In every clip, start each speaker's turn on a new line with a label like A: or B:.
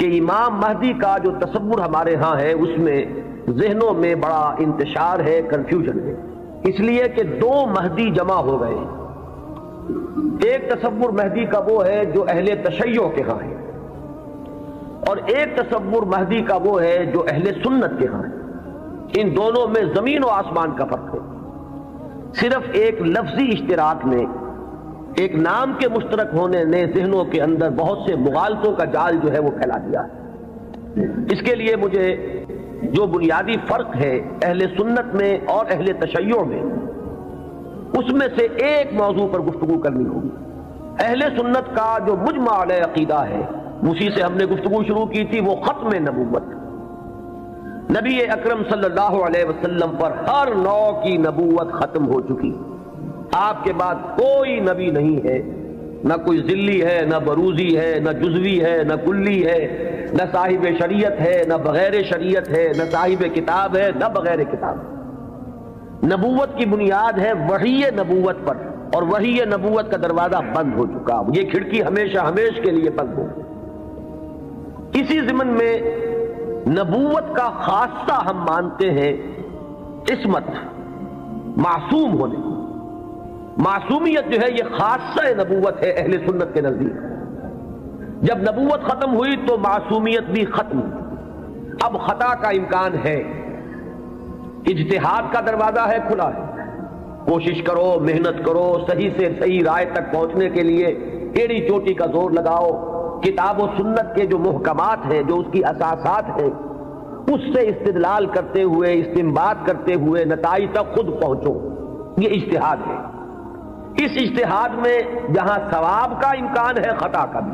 A: کہ امام مہدی کا جو تصور ہمارے ہاں ہے اس میں ذہنوں میں بڑا انتشار ہے، کنفیوژن ہے، اس لیے کہ دو مہدی جمع ہو گئے۔ ایک تصور مہدی کا وہ ہے جو اہل تشیع کے ہاں ہے، اور ایک تصور مہدی کا وہ ہے جو اہل سنت کے ہاں ہے۔ ان دونوں میں زمین و آسمان کا فرق ہے۔ صرف ایک لفظی اشتراک نے، ایک نام کے مشترک ہونے نے ذہنوں کے اندر بہت سے مغالطوں کا جال جو ہے وہ پھیلا دیا ہے۔ اس کے لیے مجھے جو بنیادی فرق ہے اہل سنت میں اور اہل تشیع میں، اس میں سے ایک موضوع پر گفتگو کرنی ہوگی۔ اہل سنت کا جو مجمع علیہ عقیدہ ہے، اسی سے ہم نے گفتگو شروع کی تھی، وہ ختم نبوت۔ نبی اکرم صلی اللہ علیہ وسلم پر ہر نوع کی نبوت ختم ہو چکی۔ آپ کے بعد کوئی نبی نہیں ہے، نہ کوئی ذلی ہے، نہ بروزی ہے، نہ جزوی ہے، نہ کلی ہے، نہ صاحب شریعت ہے، نہ بغیر شریعت ہے، نہ صاحب کتاب ہے، نہ بغیر کتاب۔ نبوت کی بنیاد ہے وحی نبوت پر، اور وحی نبوت کا دروازہ بند ہو چکا، یہ کھڑکی ہمیشہ ہمیشہ کے لیے بند ہو۔ اسی ضمن میں نبوت کا خاصہ ہم مانتے ہیں عصمت، معصوم ہونے۔ معصومیت جو ہے یہ خاصہ نبوت ہے اہل سنت کے نزدیک۔ جب نبوت ختم ہوئی تو معصومیت بھی ختم۔ اب خطا کا امکان ہے، اجتہاد کا دروازہ ہے، کھلا ہے۔ کوشش کرو، محنت کرو، صحیح سے صحیح رائے تک پہنچنے کے لیے ایڑی چوٹی کا زور لگاؤ۔ کتاب و سنت کے جو محکمات ہیں، جو اس کی اساسات ہیں، اس سے استدلال کرتے ہوئے، استنباط کرتے ہوئے نتائج تک خود پہنچو۔ یہ اجتہاد ہے۔ اس اجتہاد میں جہاں ثواب کا امکان ہے، خطا کا بھی۔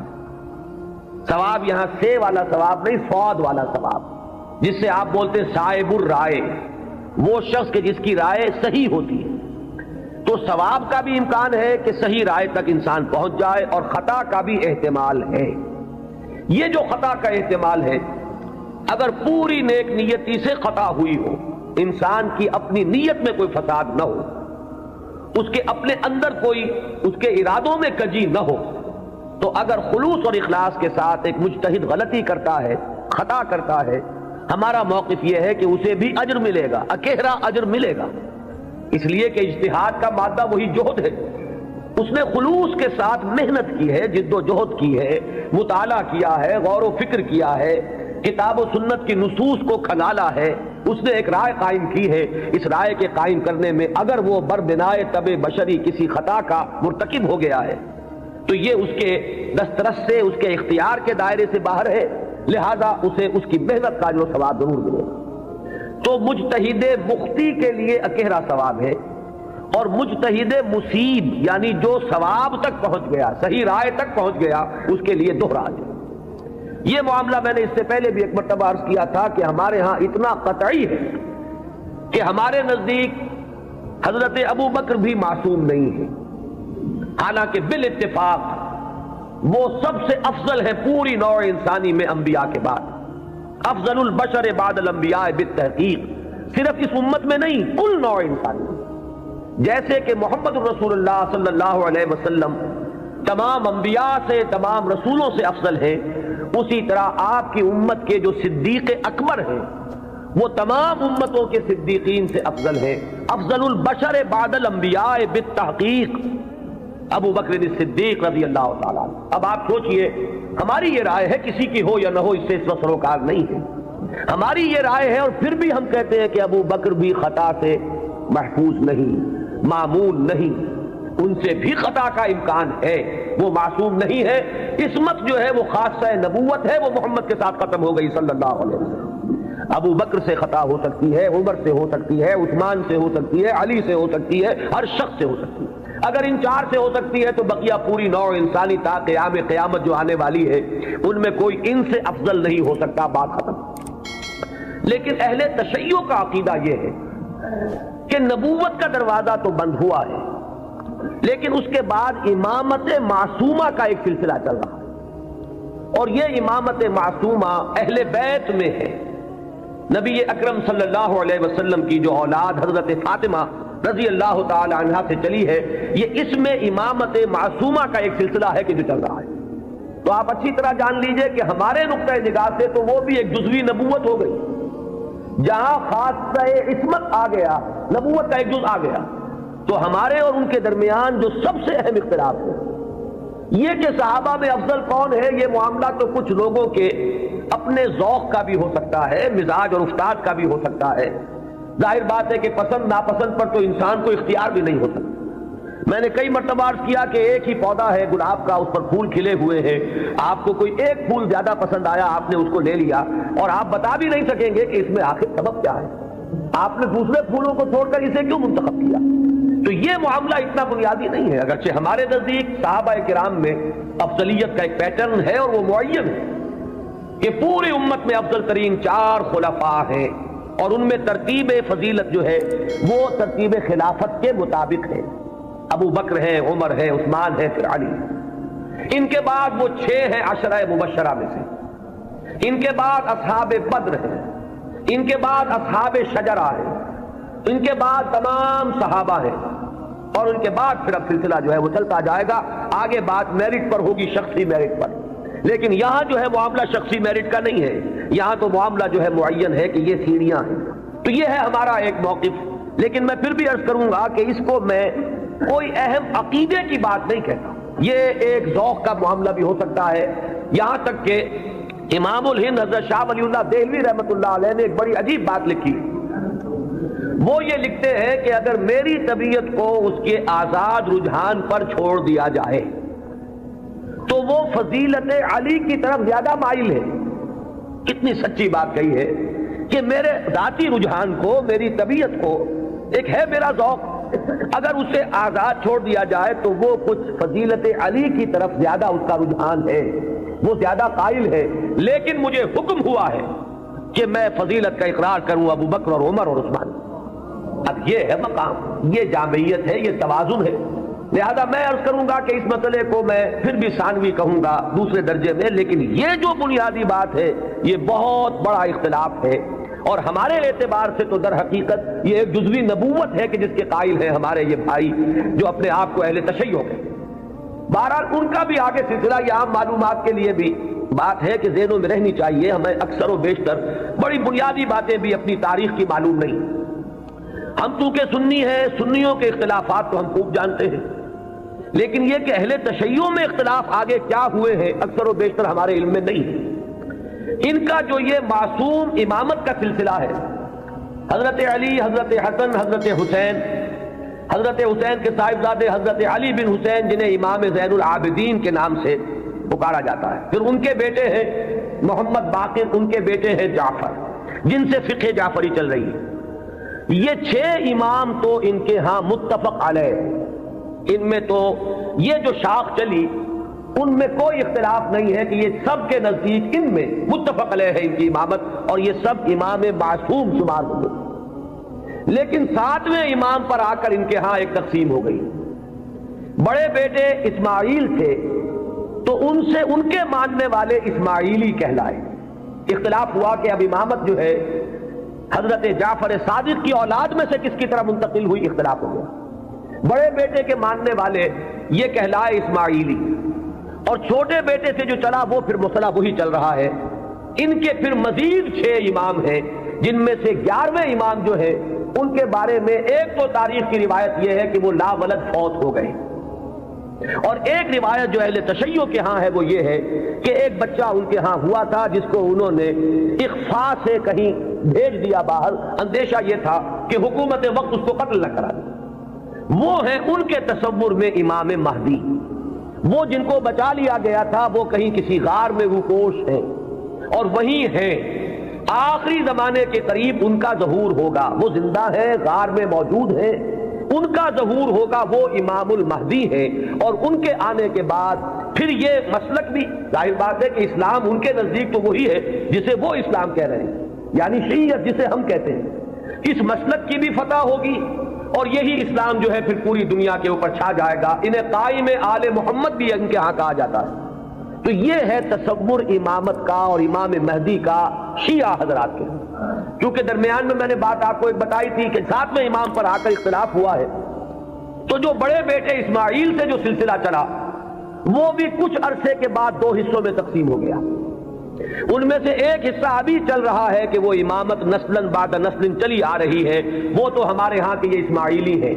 A: ثواب یہاں سے والا ثواب نہیں، صاد والا ثواب، جس سے آپ بولتے صائب الرائے، وہ شخص کہ جس کی رائے صحیح ہوتی ہے۔ تو ثواب کا بھی امکان ہے کہ صحیح رائے تک انسان پہنچ جائے، اور خطا کا بھی احتمال ہے۔ یہ جو خطا کا احتمال ہے، اگر پوری نیک نیتی سے خطا ہوئی ہو، انسان کی اپنی نیت میں کوئی فساد نہ ہو، اس کے اپنے اندر کوئی اس کے ارادوں میں کجی نہ ہو، تو اگر خلوص اور اخلاص کے ساتھ ایک مجتہد غلطی کرتا ہے، خطا کرتا ہے، ہمارا موقف یہ ہے کہ اسے بھی اجر ملے گا، اکیرا اجر ملے گا، اس لیے کہ اجتہاد کا مادہ وہی جہد ہے۔ اس نے خلوص کے ساتھ محنت کی ہے، جد و جہد کی ہے، مطالعہ کیا ہے، غور و فکر کیا ہے، کتاب و سنت کی نصوص کو کھنگالا ہے، اس نے ایک رائے قائم کی ہے۔ اس رائے کے قائم کرنے میں اگر وہ بربنائے طب بشری کسی خطا کا مرتکب ہو گیا ہے تو یہ اس کے دسترس سے، اس کے اختیار کے دائرے سے باہر ہے، لہذا اسے اس کی محنت کا جو ثواب ضرور ملے گا۔ تو مجتہد مختی کے لیے اکیرا ثواب ہے، اور مجتہد مصیب یعنی جو ثواب تک پہنچ گیا، صحیح رائے تک پہنچ گیا، اس کے لیے دوہرا اجر۔ یہ معاملہ میں نے اس سے پہلے بھی ایک مرتبہ عرض کیا تھا کہ ہمارے ہاں اتنا قطعی ہے کہ ہمارے نزدیک حضرت ابو بکر بھی معصوم نہیں ہے، حالانکہ بالاتفاق وہ سب سے افضل ہے پوری نوع انسانی میں انبیاء کے بعد، افضل البشر بعد الانبیاء بالتحقیق، صرف اس امت میں نہیں، کل نوع انسانی میں۔ جیسے کہ محمد رسول اللہ صلی اللہ علیہ وسلم تمام انبیاء سے، تمام رسولوں سے افضل ہیں، اسی طرح آپ کی امت کے جو صدیق اکبر ہیں وہ تمام امتوں کے صدیقین سے افضل ہیں، افضل البشر بعد الانبیاء بالتحقیق ابو بکر صدیق رضی اللہ تعالیٰ عنہ۔ اب آپ سوچئے، ہماری یہ رائے ہے، کسی کی ہو یا نہ ہو اس سے اس وقت سروکار نہیں ہے، ہماری یہ رائے ہے، اور پھر بھی ہم کہتے ہیں کہ ابو بکر بھی خطا سے محفوظ نہیں، معمول نہیں، ان سے بھی خطا کا امکان ہے، وہ معصوم نہیں ہے۔ عصمت جو ہے وہ خاصہ نبوت ہے، وہ محمد کے ساتھ ختم ہو گئی صلی اللہ علیہ وسلم۔ ابو بکر سے خطا ہو سکتی ہے، عمر سے ہو سکتی ہے، عثمان سے ہو سکتی ہے، علی سے ہو سکتی ہے، ہر شخص سے ہو سکتی ہے۔ اگر ان چار سے ہو سکتی ہے تو بقیہ پوری نوع انسانی تا قیام قیامت جو آنے والی ہے ان میں کوئی ان سے افضل نہیں ہو سکتا، بات ختم۔ لیکن اہل تشیع کا عقیدہ یہ ہے کہ نبوت کا دروازہ تو بند ہوا ہے، لیکن اس کے بعد امامت معصومہ کا ایک سلسلہ چل رہا ہے، اور یہ امامت معصومہ اہل بیت میں ہے۔ نبی اکرم صلی اللہ علیہ وسلم کی جو اولاد حضرت فاطمہ رضی اللہ تعالی عنہا سے چلی ہے، یہ اس میں امامت معصومہ کا ایک سلسلہ ہے کہ جو چل رہا ہے۔ تو آپ اچھی طرح جان لیجئے کہ ہمارے نقطۂ نگاہ سے تو وہ بھی ایک جزوی نبوت ہو گئی. جہاں خاصہ عصمت آ گیا، نبوت کا ایک جز آ گیا، تو ہمارے اور ان کے درمیان جو سب سے اہم اختلاف ہے یہ کہ صحابہ میں افضل کون ہے، یہ معاملہ تو کچھ لوگوں کے اپنے ذوق کا بھی ہو سکتا ہے، مزاج اور افتاد کا بھی ہو سکتا ہے. ظاہر بات ہے کہ پسند ناپسند پر تو انسان کو اختیار بھی نہیں ہوتا. میں نے کئی مرتبہ عرض کیا کہ ایک ہی پودا ہے گلاب کا، اس پر پھول کھلے ہوئے ہیں، آپ کو کوئی ایک پھول زیادہ پسند آیا، آپ نے اس کو لے لیا اور آپ بتا بھی نہیں سکیں گے کہ اس میں آخر سبب کیا ہے، آپ نے دوسرے پھولوں کو چھوڑ کر اسے کیوں منتخب کیا. تو یہ معاملہ اتنا بنیادی نہیں ہے، اگرچہ ہمارے نزدیک صحابہ کرام میں افضلیت کا ایک پیٹرن ہے اور وہ معین ہے کہ پوری امت میں افضل ترین 4 خلفاء ہیں اور ان میں ترتیب فضیلت جو ہے وہ ترتیب خلافت کے مطابق ہے. ابو بکر ہے، عمر ہے، عثمان ہے، پھر علی. ان کے بعد وہ 6 ہیں عشرہ مبشرہ میں سے، ان کے بعد اصحاب بدر ہیں، ان کے بعد اصحاب شجرہ ہیں، ان کے بعد تمام صحابہ ہیں، اور ان کے بعد پھر اب سلسلہ جو ہے وہ چلتا جائے گا. آگے بات میرٹ پر ہوگی، شخصی میرٹ پر. لیکن یہاں جو ہے معاملہ شخصی میرٹ کا نہیں ہے، یہاں تو معاملہ جو ہے معین ہے کہ یہ سیڑھیاں ہیں. تو یہ ہے ہمارا ایک موقف. لیکن میں پھر بھی عرض کروں گا کہ اس کو میں کوئی اہم عقیدے کی بات نہیں کہتا، یہ ایک ذوق کا معاملہ بھی ہو سکتا ہے. یہاں تک کہ امام الہند حضرت شاہ ولی اللہ دہلوی رحمۃ اللہ علیہ نے ایک بڑی عجیب بات لکھی. وہ یہ لکھتے ہیں کہ اگر میری طبیعت کو اس کے آزاد رجحان پر چھوڑ دیا جائے تو وہ فضیلت علی کی طرف زیادہ مائل ہے. کتنی سچی بات کہی ہے کہ میرے ذاتی رجحان کو، میری طبیعت کو، ایک ہے میرا ذوق، اگر اسے آزاد چھوڑ دیا جائے تو وہ کچھ فضیلت علی کی طرف زیادہ اس کا رجحان ہے، وہ زیادہ قائل ہے. لیکن مجھے حکم ہوا ہے کہ میں فضیلت کا اقرار کروں ابو بکر اور عمر اور عثمان. اب یہ ہے مقام، یہ جامعیت ہے، یہ توازن ہے. لہذا میں عرض کروں گا کہ اس مسئلے کو میں پھر بھی ثانوی کہوں گا، دوسرے درجے میں. لیکن یہ جو بنیادی بات ہے یہ بہت بڑا اختلاف ہے، اور ہمارے اعتبار سے تو در حقیقت یہ ایک جزوی نبوت ہے کہ جس کے قائل ہیں ہمارے یہ بھائی جو اپنے آپ کو اہل تشیع ہیں. بہرحال ان کا بھی آگے سلسلہ، یہ عام معلومات کے لیے بھی بات ہے کہ ذہنوں میں رہنی چاہیے. ہمیں اکثر و بیشتر بڑی بنیادی باتیں بھی اپنی تاریخ کی معلوم نہیں. ہم چونکہ سنی ہیں، سنیوں کے اختلافات تو ہم خوب جانتے ہیں، لیکن یہ کہ اہل تشیع میں اختلاف آگے کیا ہوئے ہیں اکثر و بیشتر ہمارے علم میں نہیں ہے. ان کا جو یہ معصوم امامت کا سلسلہ ہے، حضرت علی، حضرت حسن، حضرت حسین کے صاحبزادے حضرت علی بن حسین جنہیں امام زین العابدین کے نام سے پکارا جاتا ہے، پھر ان کے بیٹے ہیں محمد باقر، ان کے بیٹے ہیں جعفر جن سے فقہ جعفری چل رہی ہے. یہ 6 امام تو ان کے ہاں متفق علیہ، ان میں تو یہ جو شاخ چلی ان میں کوئی اختلاف نہیں ہے کہ یہ سب کے نزدیک ان میں متفق علیہ ہے ان کی امامت، اور یہ سب امام معصوم شمار ہو گئے. لیکن 7ویں امام پر آ کر ان کے ہاں ایک تقسیم ہو گئی. بڑے بیٹے اسماعیل تھے تو ان سے ان کے ماننے والے اسماعیلی کہلائے. اختلاف ہوا کہ اب امامت جو ہے حضرت جعفر صادق کی اولاد میں سے کس کی طرف منتقل ہوئی، اختلاف ہو گیا. بڑے بیٹے کے ماننے والے یہ کہلائے اسماعیلی، اور چھوٹے بیٹے سے جو چلا وہ پھر مسئلہ وہی چل رہا ہے. ان کے پھر مزید 6 امام ہیں جن میں سے 11ویں امام جو ہے ان کے بارے میں ایک تو تاریخ کی روایت یہ ہے کہ وہ لا ولد فوت ہو گئے، اور ایک روایت جو اہل تشیع کے ہاں ہے وہ یہ ہے کہ ایک بچہ ان کے ہاں ہوا تھا جس کو انہوں نے اخفاء سے کہیں بھیج دیا باہر. اندیشہ یہ تھا کہ حکومت وقت اس کو قتل نہ کرا دے. وہ ہیں ان کے تصور میں امام مہدی. وہ جن کو بچا لیا گیا تھا وہ کہیں کسی غار میں روپوش ہیں اور وہیں ہیں. آخری زمانے کے قریب ان کا ظہور ہوگا. وہ زندہ ہے، غار میں موجود ہیں، ان کا ظہور ہوگا. وہ امام المہدی ہیں، اور ان کے آنے کے بعد پھر یہ مسلک بھی ظاہر بات ہے کہ اسلام ان کے نزدیک تو وہی ہے جسے وہ اسلام کہہ رہے ہیں، یعنی شیعیت جسے ہم کہتے ہیں. اس مسلک کی بھی فتح ہوگی اور یہی اسلام جو ہے پھر پوری دنیا کے اوپر چھا جائے گا. انہیں قائم آل محمد بھی ان کے ہاں کہا جاتا ہے. تو یہ ہے تصور امامت کا اور امام مہدی کا شیعہ حضرات کے. کیونکہ درمیان میں نے بات آپ کو ایک بتائی تھی کہ 7ویں امام پر آ کر اختلاف ہوا ہے، تو جو بڑے بیٹے اسماعیل سے جو سلسلہ چلا وہ بھی کچھ عرصے کے بعد دو حصوں میں تقسیم ہو گیا. ان میں سے ایک حصہ ابھی چل رہا ہے کہ وہ امامت نسلاً بعد نسل چلی آ رہی ہے، وہ تو ہمارے ہاں کے یہ اسماعیلی ہیں.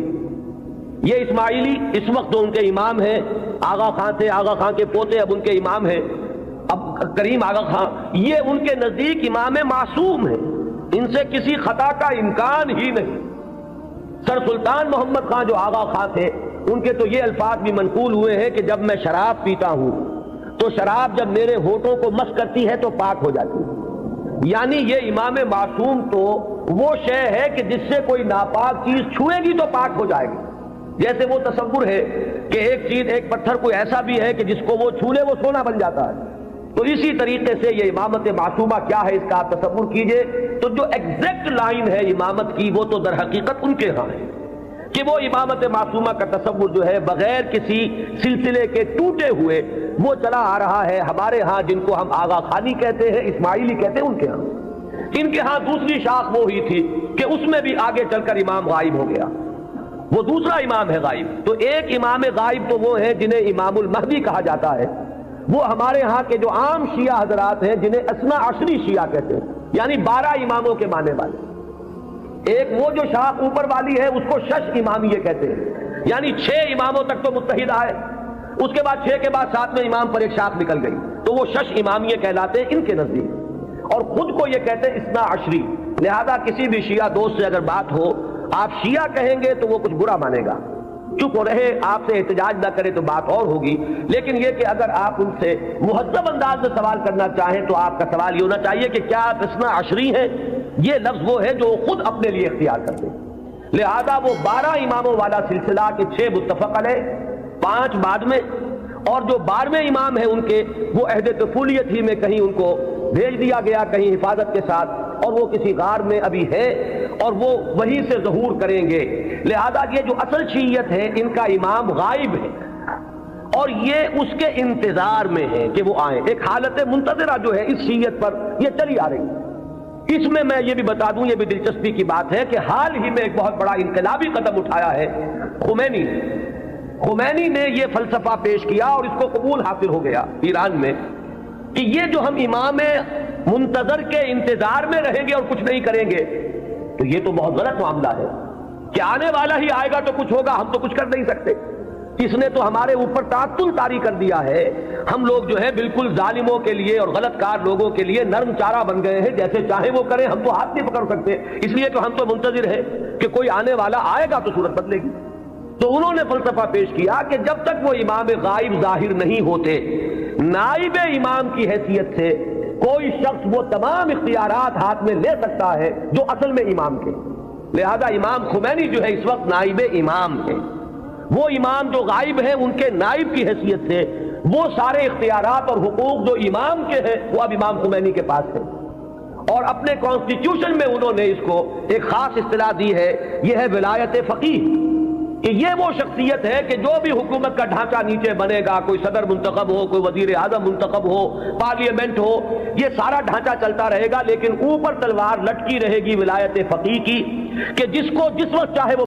A: یہ اسماعیلی اس وقت تو ان کے امام ہیں، آغا خان تھے، آغا خان کے پوتے اب ان کے امام ہیں، اب کریم آغا خان. یہ ان کے نزدیک امام معصوم ہیں، ان سے کسی خطا کا امکان ہی نہیں. سر سلطان محمد خان جو آغا خان تھے، ان کے تو یہ الفاظ بھی منقول ہوئے ہیں کہ جب میں شراب پیتا ہوں تو شراب جب میرے ہونٹوں کو مس کرتی ہے تو پاک ہو جاتی ہے. یعنی یہ امام معصوم تو وہ شے ہے کہ جس سے کوئی ناپاک چیز چھوئے گی تو پاک ہو جائے گی. جیسے وہ تصور ہے کہ ایک چیز، ایک پتھر کوئی ایسا بھی ہے کہ جس کو وہ چھو لے وہ سونا بن جاتا ہے. تو اسی طریقے سے یہ امامت معصومہ کیا ہے اس کا آپ تصور کیجئے. تو جو ایگزیکٹ لائن ہے امامت کی وہ تو در حقیقت ان کے ہاں ہے کہ وہ امامت معصومہ کا تصور جو ہے بغیر کسی سلسلے کے ٹوٹے ہوئے وہ چلا آ رہا ہے. ہمارے ہاں جن کو ہم آغا خانی کہتے ہیں، اسماعیلی کہتے ہیں، ان کے ہاں. ان کے ہاں دوسری شاخ وہ ہی تھی کہ اس میں بھی آگے چل کر امام غائب ہو گیا، وہ دوسرا امام ہے غائب. تو ایک امام غائب تو وہ ہیں جنہیں امام المہدی کہا جاتا ہے. وہ ہمارے ہاں کے جو عام شیعہ حضرات ہیں جنہیں اثنا عشری شیعہ کہتے ہیں، یعنی 12 اماموں کے ماننے والے. ایک وہ جو شاخ اوپر والی ہے اس کو شش امامیہ کہتے ہیں، یعنی 6 اماموں تک تو متحد آئے، اس کے بعد 6 کے بعد 7ویں امام پر ایک شاخ نکل گئی، تو وہ شش امامیہ کہلاتے ہیں ان کے نزدیک. اور خود کو یہ کہتے ہیں اثنا عشری. لہذا کسی بھی شیعہ دوست سے اگر بات ہو آپ شیعہ کہیں گے تو وہ کچھ برا مانے گا، چپ رہے، آپ سے احتجاج نہ کرے تو بات اور ہوگی. لیکن یہ کہ اگر آپ ان سے مہذب انداز میں سوال کرنا چاہیں تو آپ کا سوال یہ ہونا چاہیے کہ کیا آپ اثنا عشری ہیں؟ یہ لفظ وہ ہے جو خود اپنے لیے اختیار کرتے ہیں. لہذا وہ 12 اماموں والا سلسلہ کے 6 متفق علیہ، 5 بعد میں، اور جو 12ویں امام ہیں ان کے وہ عہد طفولیت ہی میں کہیں ان کو بھیج دیا گیا، کہیں حفاظت کے ساتھ، اور وہ کسی غار میں ابھی ہے اور وہ وہیں سے ظہور کریں گے. لہذا یہ جو اصل شیعیت ہے ان کا امام غائب ہے اور یہ اس کے انتظار میں ہے کہ وہ آئیں. ایک حالت منتظرہ جو ہے اس شیعیت پر یہ چلی آ رہی ہے. اس میں یہ بھی بتا دوں، یہ بھی دلچسپی کی بات ہے کہ حال ہی میں ایک بہت بڑا انقلابی قدم اٹھایا ہے خمینی نے یہ فلسفہ پیش کیا اور اس کو قبول حاصل ہو گیا ایران میں کہ یہ جو ہم امام منتظر کے انتظار میں رہیں گے اور کچھ نہیں کریں گے تو یہ تو بہت غلط معاملہ ہے کہ آنے والا ہی آئے گا تو کچھ ہوگا، ہم تو کچھ کر نہیں سکتے. اس نے تو ہمارے اوپر تعطل طاری کر دیا ہے. ہم لوگ جو ہے بالکل ظالموں کے لیے اور غلط کار لوگوں کے لیے نرم چارہ بن گئے ہیں، جیسے چاہیں وہ کریں، ہم تو ہاتھ نہیں پکڑ سکتے، اس لیے کہ ہم تو منتظر ہیں کہ کوئی آنے والا آئے گا تو صورت بدلے گی. تو انہوں نے فلسفہ پیش کیا کہ جب تک وہ امام غائب ظاہر نہیں ہوتے، نائب امام کی حیثیت سے کوئی شخص وہ تمام اختیارات ہاتھ میں لے سکتا ہے جو اصل میں امام کے. لہذا امام خمینی جو ہے اس وقت نائب امام ہے. وہ امام جو غائب ہیں ان کے نائب کی حیثیت سے وہ سارے اختیارات اور حقوق جو امام کے ہیں وہ اب امام خمینی کے پاس ہیں. اور اپنے کانسٹیٹیوشن میں انہوں نے اس کو ایک خاص اصطلاح دی ہے، یہ ہے ولایت فقیہ، کہ یہ وہ شخصیت ہے کہ جو بھی حکومت کا ڈھانچہ نیچے بنے گا، کوئی صدر منتخب ہو، کوئی وزیر اعظم منتخب ہو، پارلیمنٹ ہو، یہ سارا ڈھانچہ چلتا رہے گا، لیکن اوپر تلوار لٹکی رہے گی ولایت فقیہ کی کہ جس کو جس وقت چاہے وہ